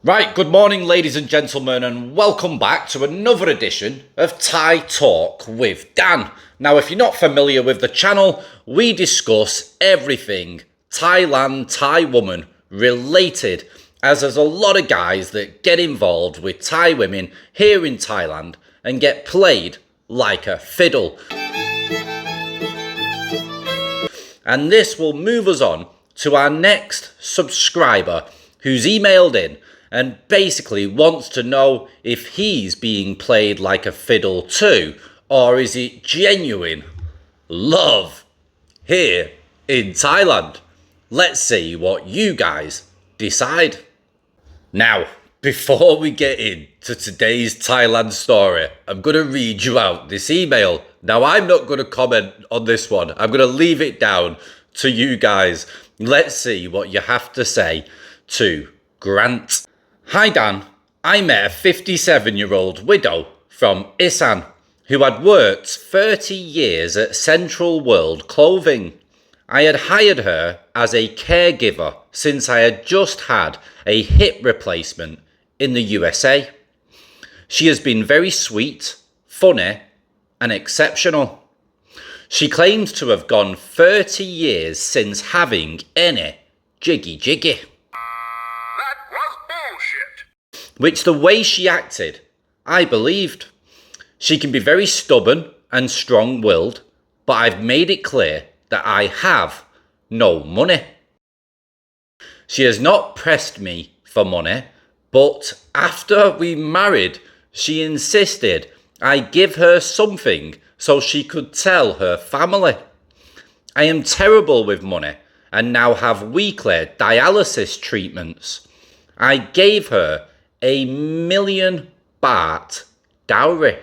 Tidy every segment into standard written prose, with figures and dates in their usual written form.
Right, good morning ladies and gentlemen, and welcome back to another edition of Thai Talk with Dan. Now, if you're not familiar with the channel, we discuss everything Thailand, Thai woman related, as there's a lot of guys that get involved with Thai women here in Thailand and get played like a fiddle. And this will move us on to our next subscriber who's emailed in and basically wants to know if he's being played like a fiddle too, or is it genuine love here in Thailand? Let's see what you guys decide. Now, before we get into today's Thailand story, I'm going to read you out this email. Now, I'm not going to comment on this one. I'm going to leave it down to you guys. Let's see what you have to say to Grant. Hi Dan, I met a 57-year-old widow from Isan who had worked 30 years at Central World Clothing. I had hired her as a caregiver since I had just had a hip replacement in the USA. She has been very sweet, funny, and exceptional. She claims to have gone 30 years since having any jiggy. Which the way she acted, I believed. She can be very stubborn and strong-willed, but I've made it clear that I have no money. She has not pressed me for money, but after we married, she insisted I give her something so she could tell her family. I am terrible with money and now have weekly dialysis treatments. I gave her $1 million Baht Dowry.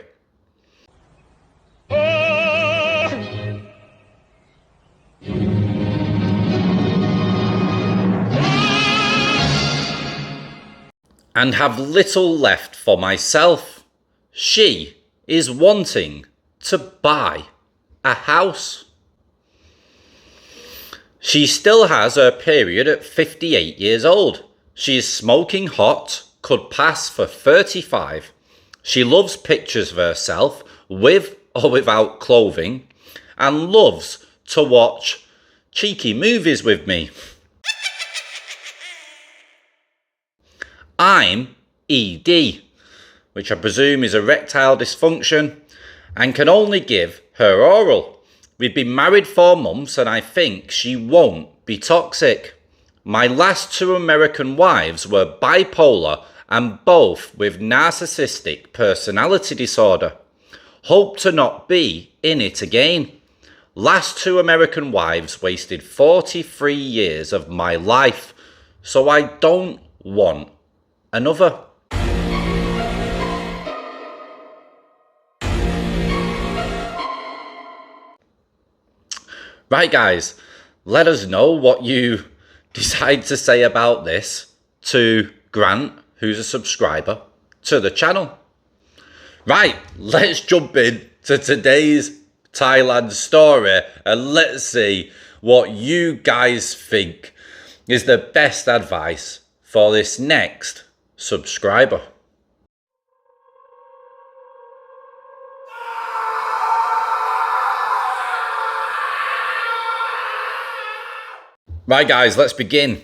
And have little left for myself. She is wanting to buy a house. She still has her period at 58 years old. She is smoking hot, could pass for 35. She loves pictures of herself with or without clothing and loves to watch cheeky movies with me. I'm ED, which I presume is erectile dysfunction, and can only give her oral. We've been married 4 months and I think she won't be toxic. My last 2 American wives were bipolar and both with narcissistic personality disorder. Hope to not be in it again. Last 2 American wives wasted 43 years of my life, so I don't want another. Right guys, let us know what you decide to say about this to Grant, who's a subscriber to the channel. Right, let's jump in to today's Thailand story and let's see what you guys think is the best advice for this next subscriber. Right guys, let's begin.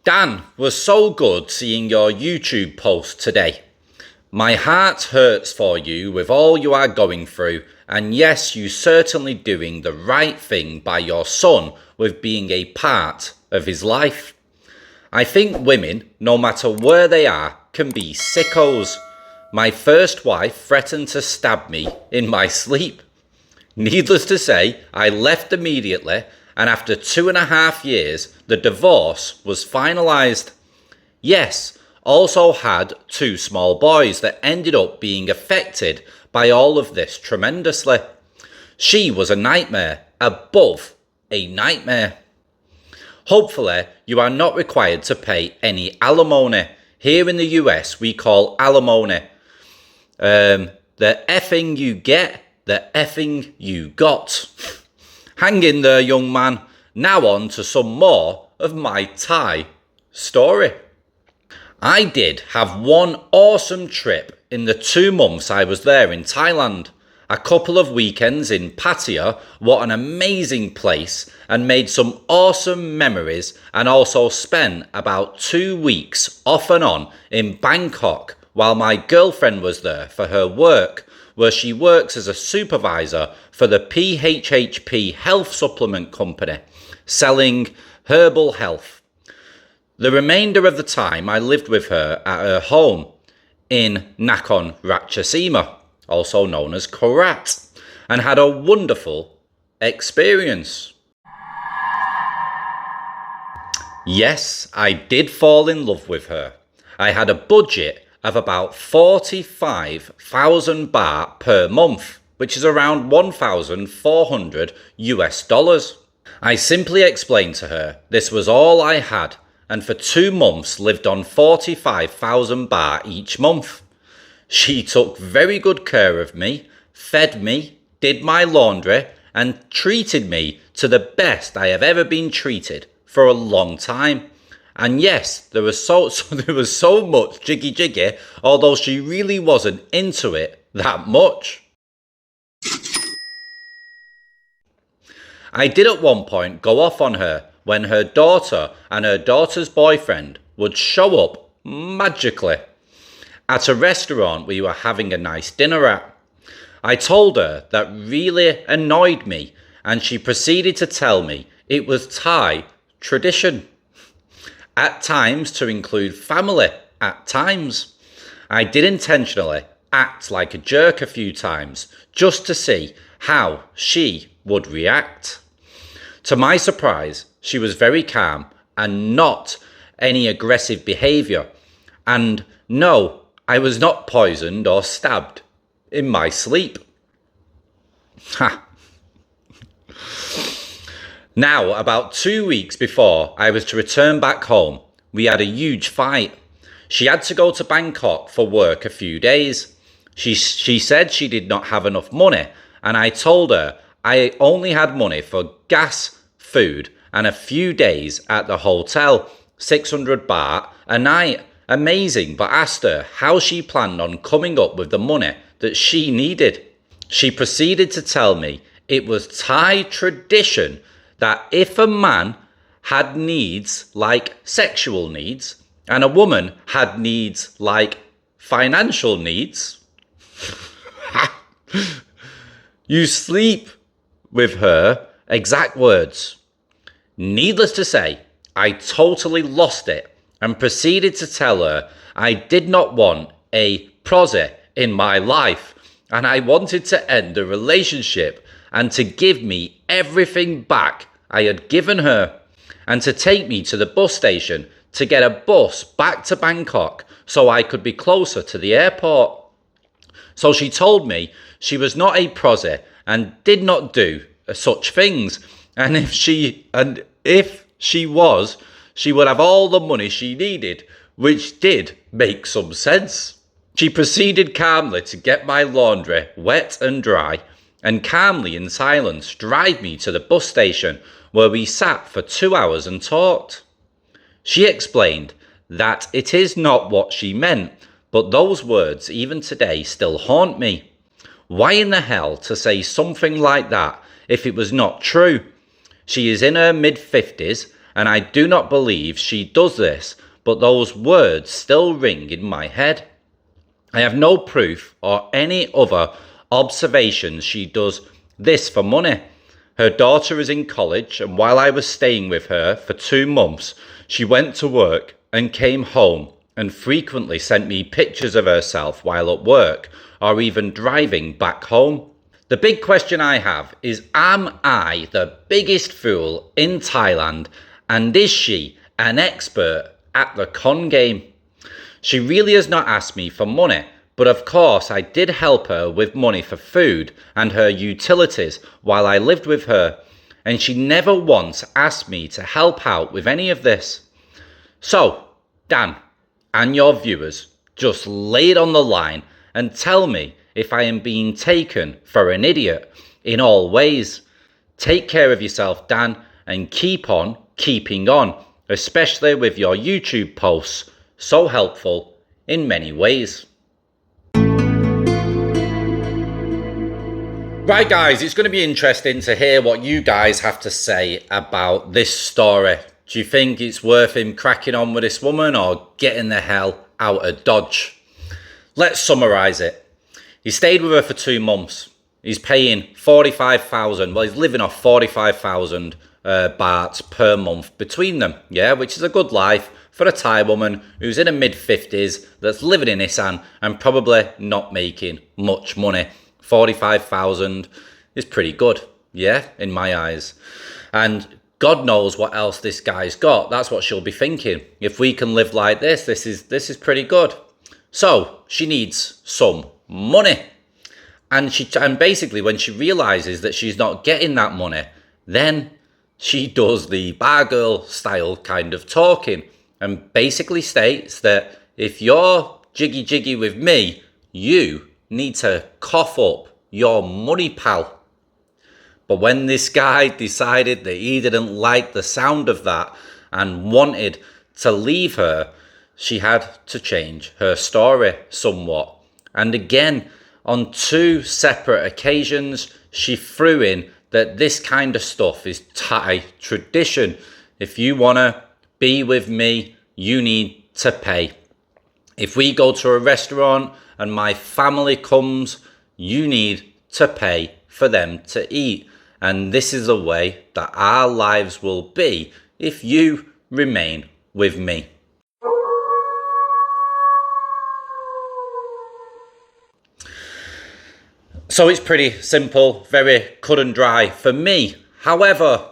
Dan, was so good seeing your YouTube post today. My heart hurts for you with all you are going through, and yes, you certainly doing the right thing by your son with being a part of his life. I think women, no matter where they are, can be sickos. My first wife threatened to stab me in my sleep. Needless to say, I left immediately, and after 2.5 years, the divorce was finalised. Yes, also had 2 small boys that ended up being affected by all of this tremendously. She was a nightmare, above a nightmare. Hopefully, you are not required to pay any alimony. Here in the US, we call alimony the effing you get, the effing you got. Hang in there, young man. Now on to some more of my Thai story. I did have one awesome trip in the 2 months I was there in Thailand. A couple of weekends in Pattaya, what an amazing place, and made some awesome memories, and also spent about 2 weeks off and on in Bangkok while my girlfriend was there for her work, where she works as a supervisor for the PHHP health supplement company, selling herbal health. The remainder of the time I lived with her at her home in Nakhon Ratchasima, also known as Korat, and had a wonderful experience. Yes, I did fall in love with her. I had a budget of about 45,000 baht per month, which is around 1,400 US dollars. I simply explained to her this was all I had, and for 2 months lived on 45,000 baht each month. She took very good care of me, fed me, did my laundry, and treated me to the best I have ever been treated for a long time. And yes, there was so much jiggy, although she really wasn't into it that much. I did at one point go off on her when her daughter and her daughter's boyfriend would show up magically at a restaurant we were having a nice dinner at. I told her that really annoyed me, and she proceeded to tell me it was Thai tradition. At times to include family, at times. I did intentionally act like a jerk a few times, just to see how she would react. To my surprise, she was very calm and not any aggressive behaviour. And no, I was not poisoned or stabbed in my sleep. Ha! Now, about 2 weeks before I was to return back home, we had a huge fight. She had to go to Bangkok for work a few days. She said she did not have enough money, and I told her I only had money for gas, food, and a few days at the hotel, 600 baht a night. Amazing, but asked her how she planned on coming up with the money that she needed. She proceeded to tell me it was Thai tradition that if a man had needs like sexual needs and a woman had needs like financial needs, you sleep with her. Exact words. Needless to say, I totally lost it and proceeded to tell her I did not want a prosy in my life, and I wanted to end the relationship and to give me everything back I had given her, and to take me to the bus station to get a bus back to Bangkok so I could be closer to the airport. So she told me she was not a prosy and did not do such things, and if she was, she would have all the money she needed, which did make some sense. She proceeded calmly to get my laundry wet and dry, and calmly in silence drive me to the bus station, where we sat for 2 hours and talked. She explained that it is not what she meant, but those words even today still haunt me. Why in the hell to say something like that if it was not true? She is in her mid-50s, and I do not believe she does this, but those words still ring in my head. I have no proof or any other observations she does this for money. Her daughter is in college, and while I was staying with her for 2 months, she went to work and came home and frequently sent me pictures of herself while at work or even driving back home. The big question I have is, am I the biggest fool in Thailand, and is she an expert at the con game? She really has not asked me for money, but of course I did help her with money for food and her utilities while I lived with her, and she never once asked me to help out with any of this. So, Dan, and your viewers, just lay it on the line and tell me if I am being taken for an idiot in all ways. Take care of yourself, Dan, and keep on keeping on, especially with your YouTube posts. so helpful in many ways. Right guys, it's going to be interesting to hear what you guys have to say about this story. Do you think it's worth him cracking on with this woman or getting the hell out of Dodge? Let's summarise it. He stayed with her for 2 months. He's paying 45,000. Well, he's living off 45,000 baht per month between them. Yeah, which is a good life for a Thai woman who's in her mid-50s that's living in Isan and probably not making much money. 45,000 is pretty good, yeah, in my eyes. And God knows what else this guy's got. That's what she'll be thinking. If we can live like this, this is pretty good. So she needs some money. And basically when she realizes that she's not getting that money, then she does the bar girl style kind of talking and basically states that if you're jiggy with me, you need to cough up your money, pal. But when this guy decided that he didn't like the sound of that and wanted to leave her, she had to change her story somewhat. And again, on 2 separate occasions, she threw in that this kind of stuff is Thai tradition. If you want to be with me, you need to pay. If we go to a restaurant and my family comes, you need to pay for them to eat. And this is the way that our lives will be if you remain with me. So it's pretty simple, very cut and dry for me. However,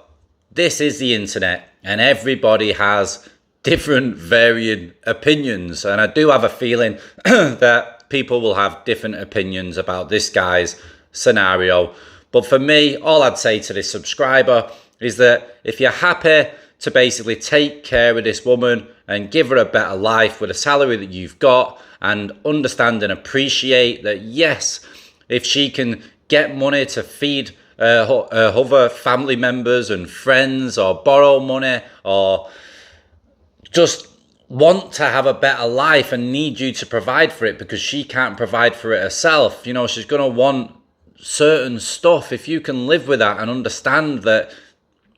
this is the internet and everybody has different varying opinions. And I do have a feeling that people will have different opinions about this guy's scenario. But for me, all I'd say to this subscriber is that if you're happy to basically take care of this woman and give her a better life with a salary that you've got, and understand and appreciate that, yes, if she can get money to feed her other family members and friends, or borrow money, or just want to have a better life and need you to provide for it because she can't provide for it herself, you know, she's going to want certain stuff. If you can live with that and understand that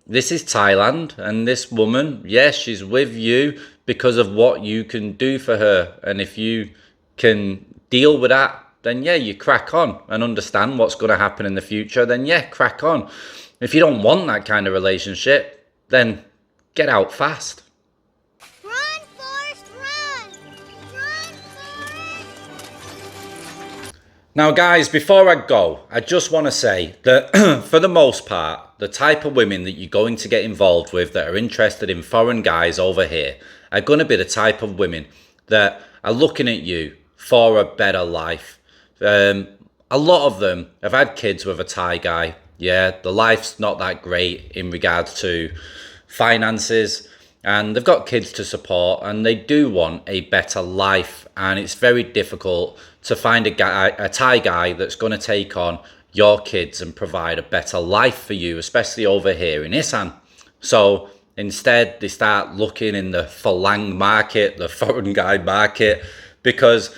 this is Thailand and this woman, yes, she's with you because of what you can do for her, and if you can deal with that, then yeah, you crack on and understand what's going to happen in the future, then yeah, crack on. If you don't want that kind of relationship, then get out fast. Run, Forrest, run! Run, Forrest! Now guys, before I go, I just want to say that for the most part, the type of women that you're going to get involved with that are interested in foreign guys over here are going to be the type of women that are looking at you for a better life. A lot of them have had kids with a Thai guy. Yeah, the life's not that great in regards to finances, and they've got kids to support, and they do want a better life, and it's very difficult to find a Thai guy that's going to take on your kids and provide a better life for you, especially over here in Isan. So instead, they start looking in the Falang market, the foreign guy market, because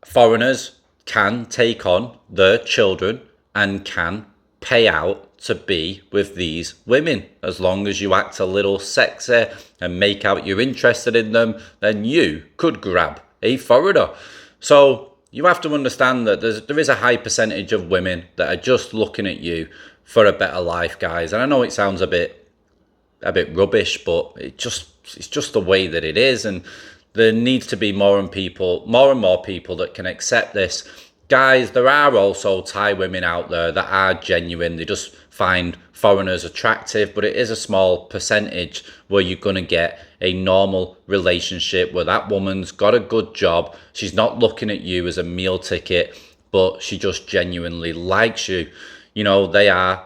foreigners can take on their children and can pay out to be with these women. As long as you act a little sexy and make out you're interested in them, then you could grab a foreigner. So you have to understand that there is a high percentage of women that are just looking at you for a better life, guys. And I know it sounds a bit rubbish, but it's just the way that it is. And there needs to be more and more people that can accept this. Guys, there are also Thai women out there that are genuine. They just find foreigners attractive, but it is a small percentage where you're going to get a normal relationship where that woman's got a good job. She's not looking at you as a meal ticket, but she just genuinely likes you. You know, they are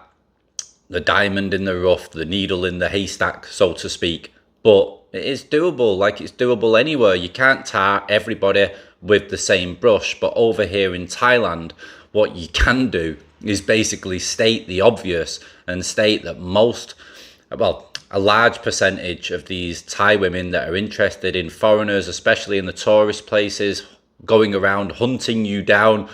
the diamond in the rough, the needle in the haystack, so to speak. But it is doable, like it's doable anywhere. You can't tar everybody with the same brush. But over here in Thailand, what you can do is basically state the obvious and state that a large percentage of these Thai women that are interested in foreigners, especially in the tourist places, going around hunting you down,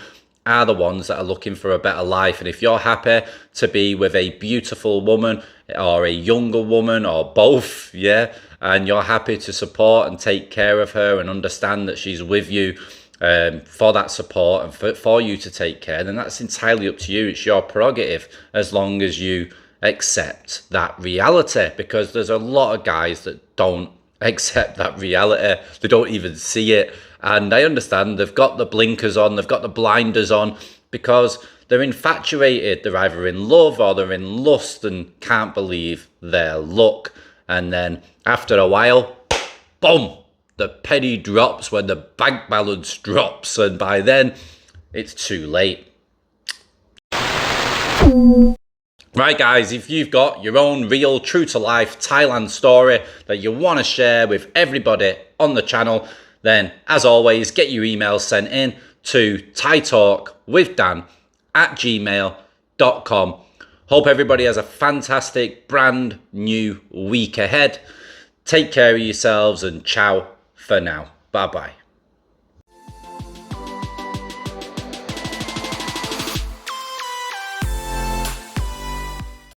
are the ones that are looking for a better life. And if you're happy to be with a beautiful woman or a younger woman or both, yeah, and you're happy to support and take care of her and understand that she's with you for that support and for you to take care, then that's entirely up to you. It's your prerogative, as long as you accept that reality, because there's a lot of guys that don't accept that reality. They don't even see it. And I understand they've got the blinkers on, they've got the blinders on, because they're infatuated. They're either in love or they're in lust and can't believe their luck. And then after a while, boom, the penny drops when the bank balance drops. And by then, it's too late. Right, guys, if you've got your own real, true-to-life Thailand story that you want to share with everybody on the channel, then, as always, get your emails sent in to thaitalkwithdan@gmail.com. Hope everybody has a fantastic, brand new week ahead. Take care of yourselves and ciao for now. Bye-bye.